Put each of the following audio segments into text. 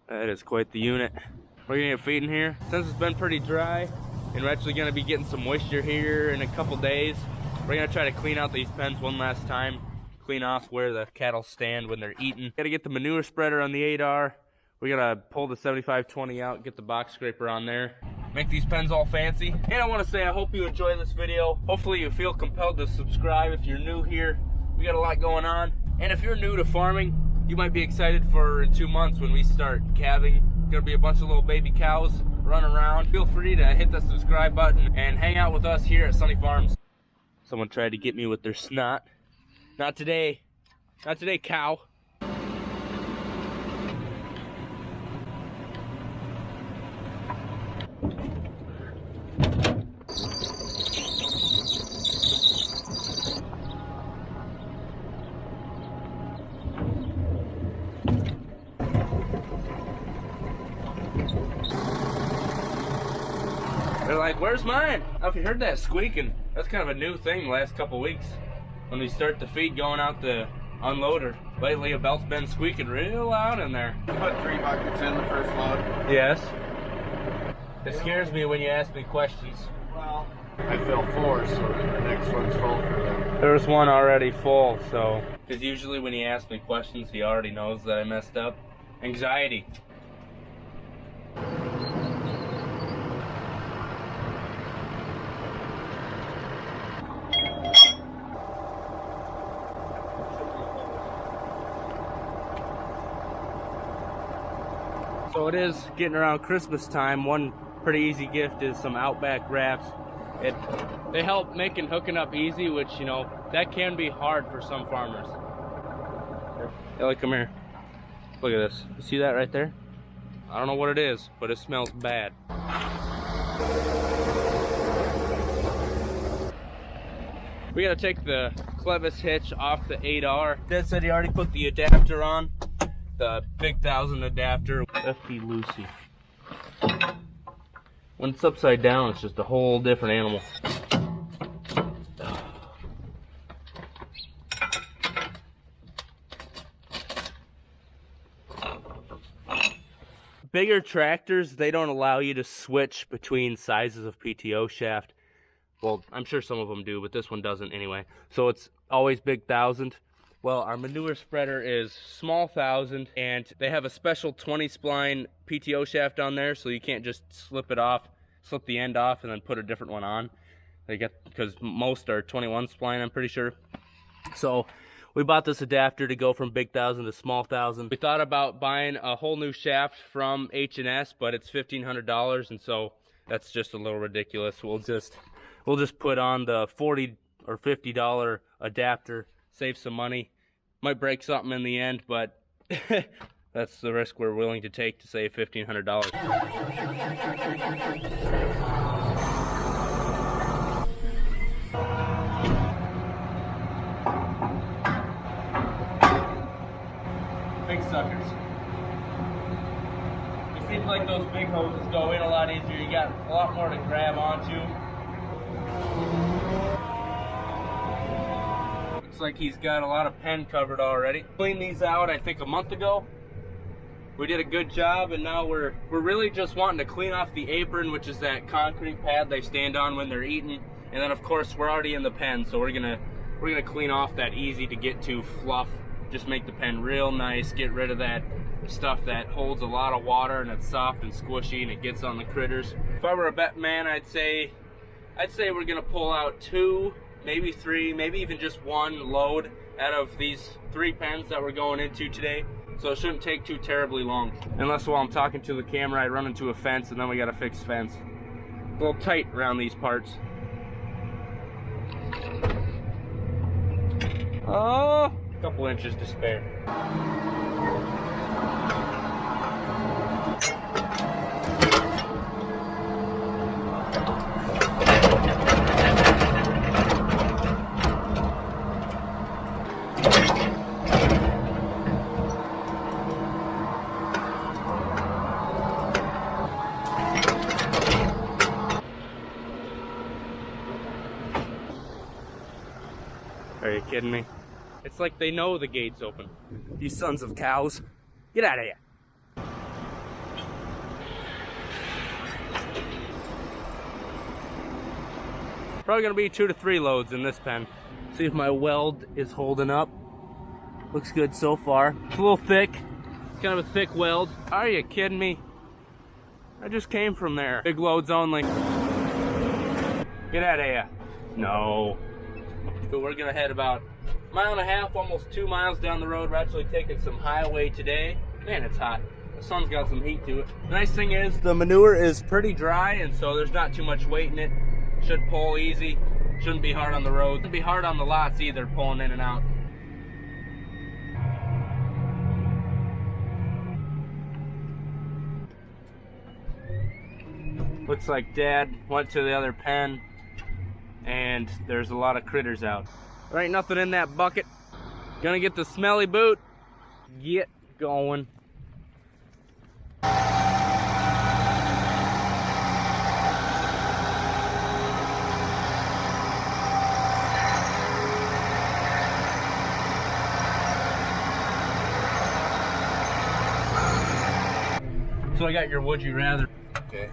That is quite the unit. We're gonna get feeding here. Since it's been pretty dry, and we're actually gonna be getting some moisture here in a couple days, we're gonna try to clean out these pens one last time. Clean off where the cattle stand when they're eating. Gotta get the manure spreader on the 8R. We gotta pull the 7520 out, get the box scraper on there. Make these pens all fancy. And I wanna say I hope you enjoy this video. Hopefully you feel compelled to subscribe if you're new here. We got a lot going on. And if you're new to farming, you might be excited for in 2 months when we start calving. Gonna be a bunch of little baby cows running around. Feel free to hit the subscribe button and hang out with us here at Sonne Farms. Someone tried to get me with their snot. Not today. Not today, cow. They're like, where's mine? I don't know if you heard that squeaking. That's kind of a new thing the last couple weeks. When we start the feed going out the unloader. Lately a belt's been squeaking real loud in there. You put 3 buckets in the first load? Yes. It scares me when you ask me questions. Well, I fill 4, so the next one's full for them. There was one already full, so. Because usually when he asks me questions, he already knows that I messed up. Anxiety. So it is getting around Christmas time. One pretty easy gift is some Outback wraps. They help making hooking up easy, which, you know, that can be hard for some farmers. Ellie, come here. Look at this. You see that right there? I don't know what it is, but it smells bad. We gotta take the clevis hitch off the 8R. Dad said he already put the adapter on. The big 1000 adapter. FP Lucy. When it's upside down, it's just a whole different animal. Bigger tractors, they don't allow you to switch between sizes of PTO shaft. Well, I'm sure some of them do, but this one doesn't anyway. So it's always big 1000. Well, our manure spreader is small 1000, and they have a special 20 spline PTO shaft on there, so you can't just slip the end off and then put a different one on. Because most are 21 spline, I'm pretty sure. So we bought this adapter to go from big 1000 to small 1000. We thought about buying a whole new shaft from H&S, but it's $1,500, and so that's just a little ridiculous. We'll just put on the $40 or $50 adapter. Save some money. Might break something in the end, but that's the risk we're willing to take to save $1,500. Big suckers. It seems like those big hoses go in a lot easier. You got a lot more to grab onto. Like he's got a lot of pen covered already. Cleaned these out I think a month ago. We did a good job, and now we're really just wanting to clean off the apron, which is that concrete pad they stand on when they're eating. And then of course we're already in the pen, so we're gonna clean off that easy to get to fluff. Just make the pen real nice, get rid of that stuff that holds a lot of water and it's soft and squishy and it gets on the critters. If I were a bet man, I'd say we're gonna pull out 2, maybe 3, maybe even just 1 load out of these 3 pens that we're going into today. So it shouldn't take too terribly long. Unless while I'm talking to the camera, I run into a fence and then we gotta fix fence. A little tight around these parts. Oh, a couple inches to spare. Are you kidding me? It's like they know the gate's open. These sons of cows. Get out of here. Probably gonna be 2 to 3 loads in this pen. See if my weld is holding up. Looks good so far. It's a little thick. It's kind of a thick weld. Are you kidding me? I just came from there. Big loads only. Get out of here. No. So we're gonna head about 1.5 miles, almost 2 miles down the road. We're actually taking some highway today. Man, it's hot. The sun's got some heat to it. The nice thing is the manure is pretty dry, and so there's not too much weight in it. Should pull easy. Shouldn't be hard on the road. Shouldn't be hard on the lots either, pulling in and out. Looks like Dad went to the other pen, and there's a lot of critters out. There ain't nothing in that bucket. Gonna get the smelly boot. Get going. So I got your would you rather. Okay.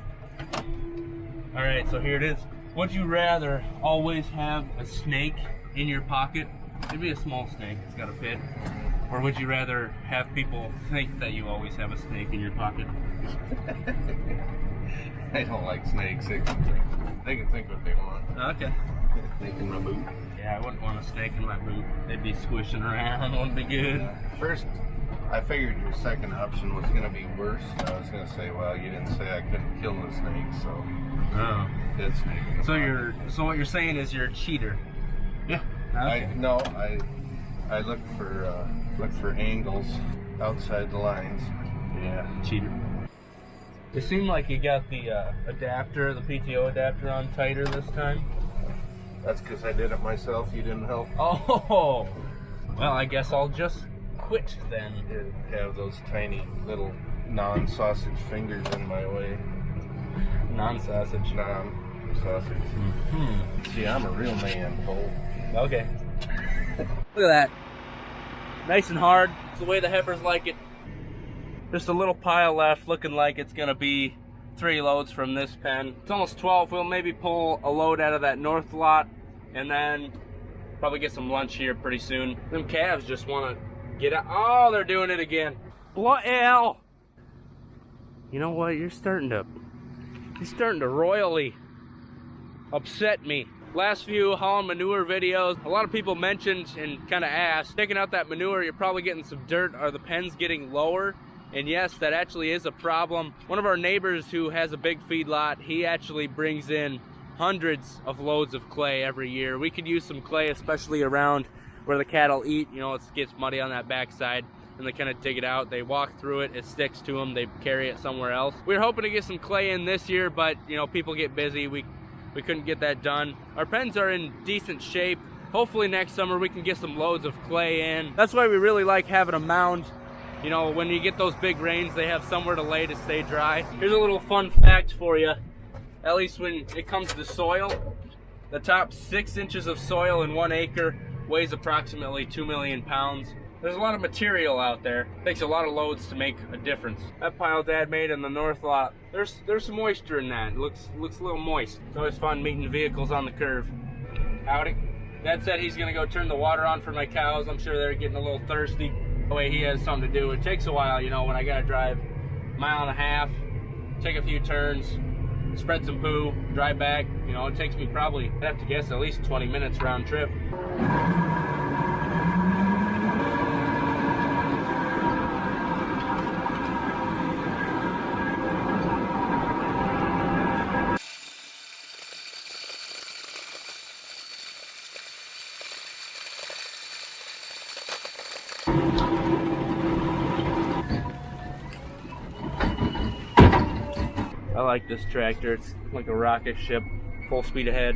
All right, so here it is. Would you rather always have a snake in your pocket? Maybe a small snake, it's gotta fit. Or would you rather have people think that you always have a snake in your pocket? I don't like snakes. They can think what they want. Okay. Snake in my boot. Yeah, I wouldn't want a snake in my boot. They'd be squishing around, wouldn't be good. First, I figured your second option was going to be worse. I was going to say, well, you didn't say I couldn't kill the snake, so Oh. dead snake. In the pocket. So what you're saying is you're a cheater. Yeah. Okay. I look for angles outside the lines. Yeah, cheater. It seemed like you got the adapter, the PTO adapter on tighter this time. That's because I did it myself. You didn't help. Oh, well, I guess I'll just quit then. You have those tiny little non-sausage fingers in my way. Non-sausage. Non-sausage. See, I'm a real man, Cole. Okay. Look at that. Nice and hard. It's the way the heifers like it. Just a little pile left, looking like it's gonna be 3 loads from this pen. It's almost 12. We'll maybe pull a load out of that north lot, and then probably get some lunch here pretty soon. Them calves just wanna get out. Oh, they're doing it again. What hell? You know what? You're starting to royally upset me. Last few hauling manure videos, a lot of people mentioned and kind of asked, taking out that manure, you're probably getting some dirt. Are the pens getting lower? And yes, that actually is a problem. One of our neighbors who has a big feedlot, he actually brings in hundreds of loads of clay every year. We could use some clay, especially around where the cattle eat. You know, it gets muddy on that backside, and they kind of dig it out. They walk through it, it sticks to them, they carry it somewhere else. We were hoping to get some clay in this year, but you know, people get busy. We couldn't get that done. Our pens are in decent shape. Hopefully next summer we can get some loads of clay in. That's why we really like having a mound. You know, when you get those big rains, they have somewhere to lay to stay dry. Here's a little fun fact for you. At least when it comes to soil, the top 6 inches of soil in 1 acre weighs approximately 2 million pounds. There's a lot of material out there. It takes a lot of loads to make a difference. That pile Dad made in the north lot, there's some moisture in that. It looks a little moist. It's always fun meeting vehicles on the curve. Howdy. Dad said he's gonna go turn the water on for my cows. I'm sure they're getting a little thirsty. That way he has something to do. It takes a while, you know, when I gotta drive 1.5 miles, take a few turns, spread some poo, drive back. You know, it takes me probably, I'd have to guess, at least 20 minutes round trip. I like this tractor. It's like a rocket ship, full speed ahead.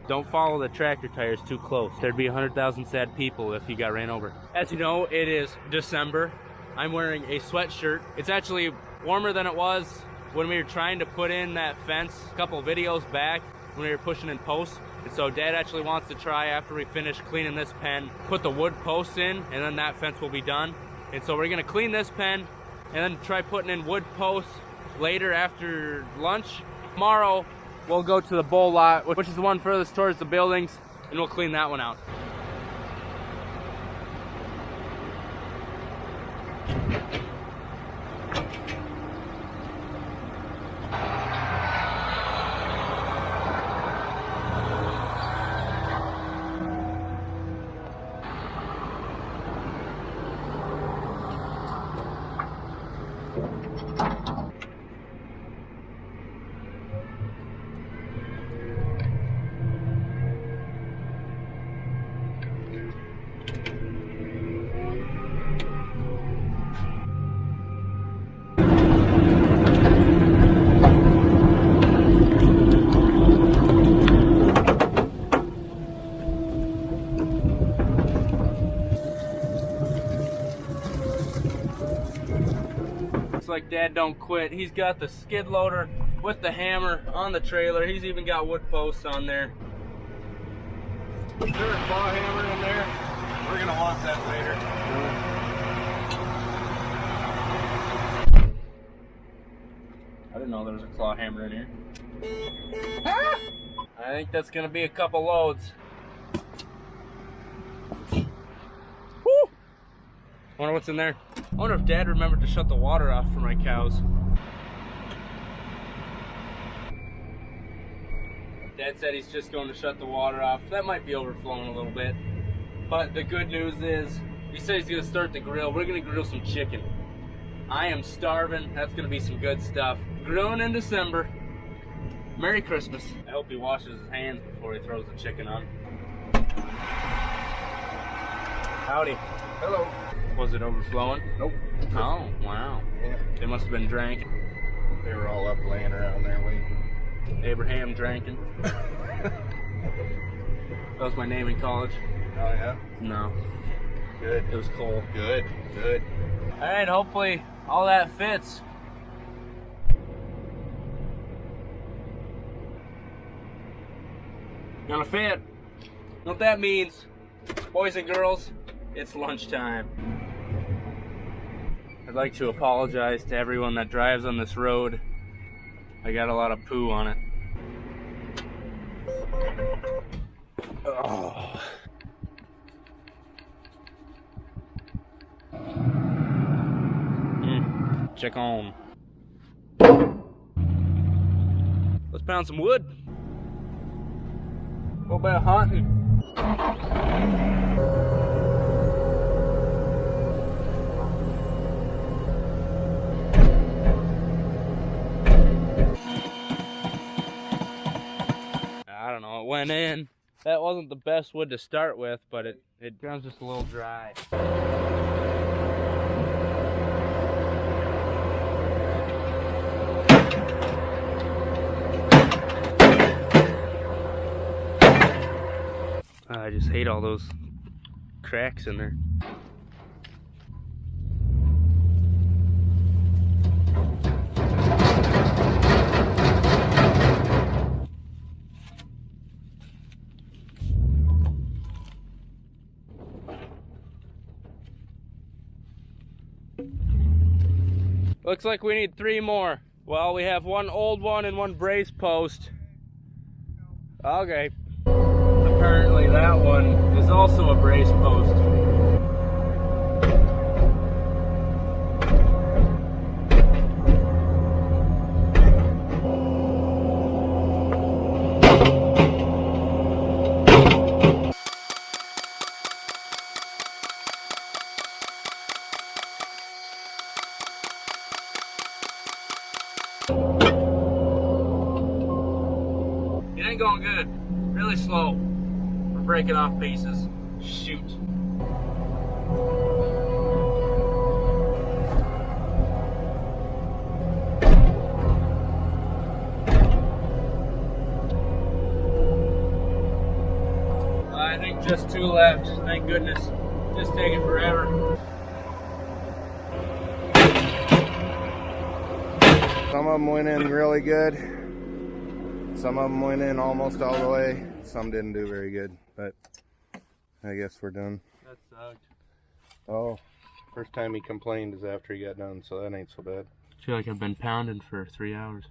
Don't follow the tractor tires too close. There'd be 100,000 sad people if you got ran over. As you know, it is December. I'm wearing a sweatshirt. It's actually warmer than it was when we were trying to put in that fence a couple videos back when we were pushing in posts. And so Dad actually wants to try, after we finish cleaning this pen, put the wood posts in, and then that fence will be done. And so we're gonna clean this pen and then try putting in wood posts later after lunch. Tomorrow, we'll go to the bull lot, which is the one furthest towards the buildings, and we'll clean that one out. Like Dad don't quit. He's got the skid loader with the hammer on the trailer. He's even got wood posts on there. Is there a claw hammer in there? We're gonna want that later. I didn't know there was a claw hammer in here. Ah! I think that's gonna be a couple loads. Woo! Wonder what's in there. I wonder if Dad remembered to shut the water off for my cows. Dad said he's just going to shut the water off. That might be overflowing a little bit. But the good news is, he said he's going to start the grill. We're going to grill some chicken. I am starving. That's going to be some good stuff. Grilling in December. Merry Christmas. I hope he washes his hands before he throws the chicken on. Howdy. Hello. Was it overflowing? Nope. Oh, wow. Yeah. They must have been drinking. They were all up laying around there waiting. Abraham drinking. That was my name in college. Oh yeah? No. Good. It was Cole. Good. Good. Alright, hopefully all that fits. Gonna fit. You know what that means? Boys and girls, it's lunchtime. I'd like to apologize to everyone that drives on this road. I got a lot of poo on it. Oh. Check on. Let's pound some wood. What about hunting? I don't know, it went in. That wasn't the best wood to start with, but it ground's just a little dry. I just hate all those cracks in there. Looks like we need 3 more. Well, we have 1 old one and 1 brace post. Okay. Apparently that one is also a brace post. It ain't going good. Really slow. We're breaking off pieces. Shoot. I think just 2 left. Thank goodness. Just taking forever. Some of them went in really good. Some of them went in almost all the way. Some didn't do very good, but I guess we're done. That sucked. Oh, First time he complained is after he got done, so that ain't so bad. I feel like I've been pounding for 3 hours.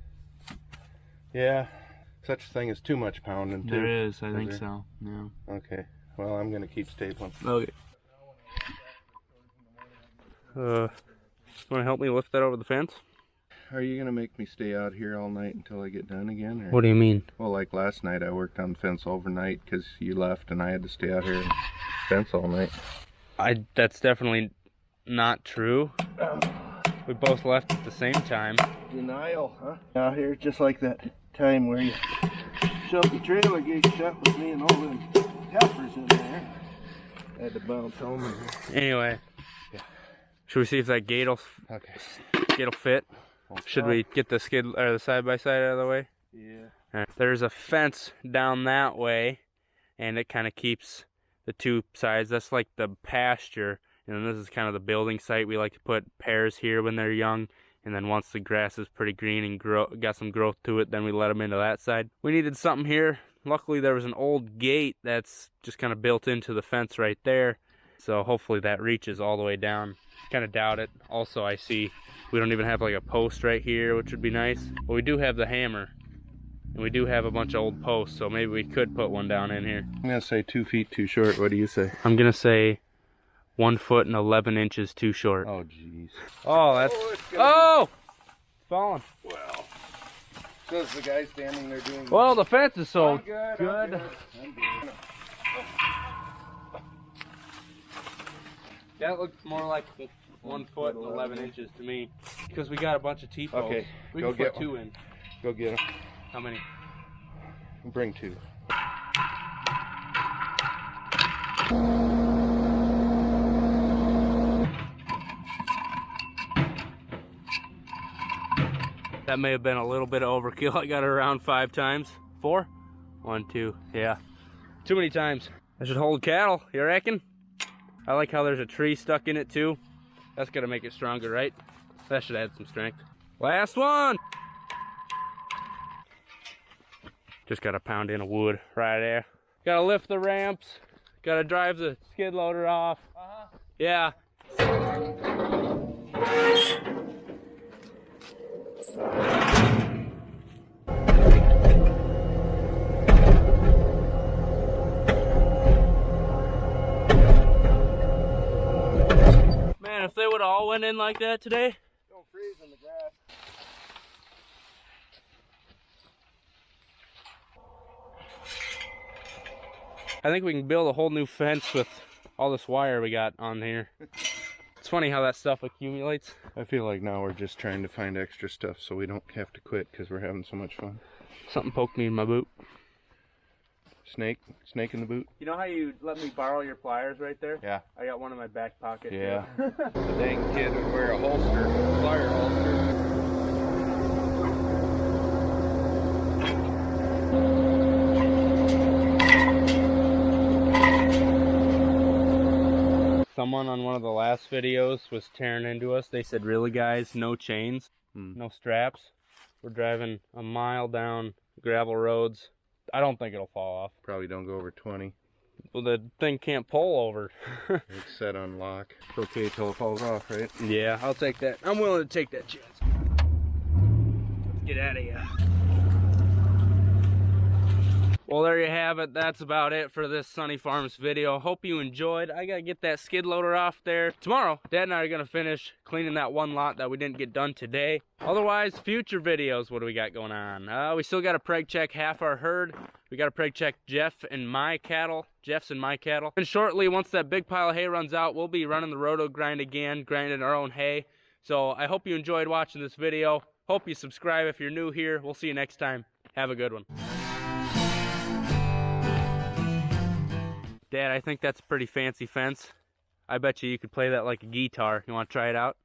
Yeah, such a thing as too much pounding too. There is, I think so. Yeah. Okay, well I'm gonna keep stapling. Okay. Want to help me lift that over the fence? Are you gonna make me stay out here all night until I get done again? Or? What do you mean? Well, like last night I worked on the fence overnight because you left and I had to stay out here and fence all night. That's definitely not true. We both left at the same time. Denial, huh? Out here just like that time where you shoved the trailer gate shut with me and all them heifers in there. I had to bounce home. Anyway, yeah. Should we see if that gate'll fit? Should we get the skid or the side by side out of the way? Yeah. Right. There's a fence down that way, and it kind of keeps the two sides. That's like the pasture, and then this is kind of the building site. We like to put pears here when they're young, and then once the grass is pretty green and got some growth to it, then we let them into that side. We needed something here. Luckily, there was an old gate that's just kind of built into the fence right there, so hopefully that reaches all the way down. Kind of doubt it. Also, I see we don't even have like a post right here, which would be nice. But we do have the hammer, and we do have a bunch of old posts, so maybe we could put one down in here. I'm gonna say 2 feet too short. What do you say? I'm gonna say 1 foot and 11 inches too short. Oh, jeez. Oh, that's... Oh! It's falling. Well, says the guy standing there doing... Well, the fence is so good. good. I'm good. That looks more like 1 foot and 11 inches to me. Because we got a bunch of T-posts. Okay, We go can get put 2 in. Go get them. How many? Bring 2. That may have been a little bit of overkill. I got it around 5 times. 4? 1, 2, yeah. Too many times. I should hold cattle, you reckon? I like how there's a tree stuck in it too. That's gonna make it stronger, right? That should add some strength. Last one! Just gotta pound in a wood right there. Gotta lift the ramps. Gotta drive the skid loader off. Yeah. Man, if they would all went in like that today. Don't freeze in the grass. I think we can build a whole new fence with all this wire we got on here. It's funny how that stuff accumulates. I feel like now we're just trying to find extra stuff so we don't have to quit because we're having so much fun. Something poked me in my boot. Snake in the boot. You know how you let me borrow your pliers right there? Yeah. I got one in my back pocket. Yeah. The dang kid would wear a holster, plier holster. Someone on one of the last videos was tearing into us. They said, really guys, no chains, no straps. We're driving a mile down gravel roads. I don't think it'll fall off. Probably don't go over 20. Well, the thing can't pull over. It's set on lock. It's okay till it falls off, right? Yeah, I'll take that. I'm willing to take that chance. Let's get out of here. Well, there you have it. That's about it for this Sonne Farms video. Hope you enjoyed. I gotta get that skid loader off there. Tomorrow, Dad and I are gonna finish cleaning that one lot that we didn't get done today. Otherwise, future videos, what do we got going on? We still gotta preg check half our herd. We gotta preg check Jeff's and my cattle. And shortly, once that big pile of hay runs out, we'll be running the roto grind again, grinding our own hay. So I hope you enjoyed watching this video. Hope you subscribe if you're new here. We'll see you next time. Have a good one. Dad, I think that's a pretty fancy fence. I bet you could play that like a guitar. You want to try it out?